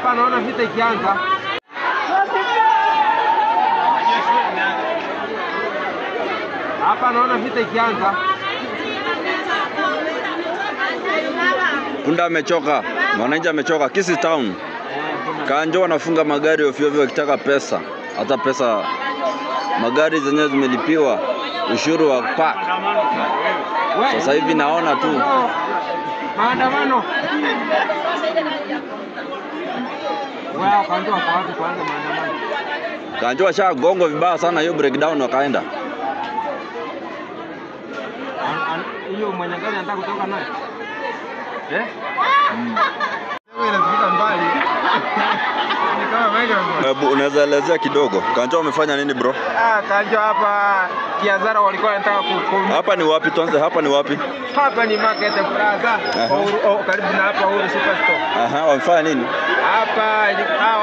Hapa naona vita ikianza. Hapa naona vita ikianza. Punda amechoka, mwananchi amechoka. Kisii Town. Kanjo wanafunga magari ovyo ovyo wakitaka pesa. Hata pesa magari zenyewe zimelipiwa ushuru wa park. Sasa hivi naona tu maandamano. Wao Kanjo kwa watu kwanza maandamano. Kanjo washagongo vibaya sana hiyo breakdown wakaenda. Hiyo mwenye gari anataka kutoka naye. Wewe unafika mbali. Ni kama mega. Unaweza elezea kidogo. Kanjo wamefanya nini bro? Kanjo hapa biashara walikuwa wanataka Hapa ni wapi tuanze? Hapa ni wapi? Hapa ni market plaza. Karibu na hapa huko superstore. Wamefanya nini? Hapa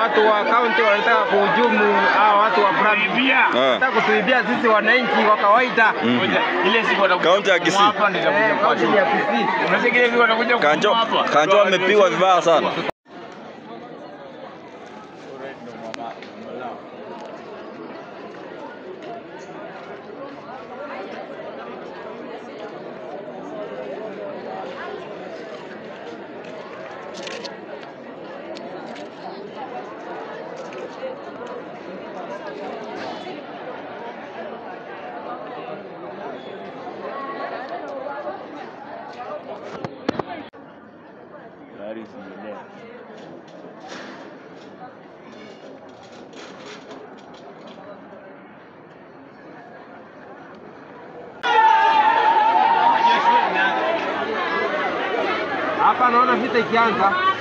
watu wa Kaonti wanataka kuhujumu watu wa Brabia. Wanataka kutuibia sisi wananchi wa kawaida. Ile siku watakuja Kaonti ya Kisii. Hapa ndio kwa Kisii. Unasikia hivi watakuja hapa. Kanjo wamepigwa vibaya sana. Gari siendelee. Hapa naona vita ikianza.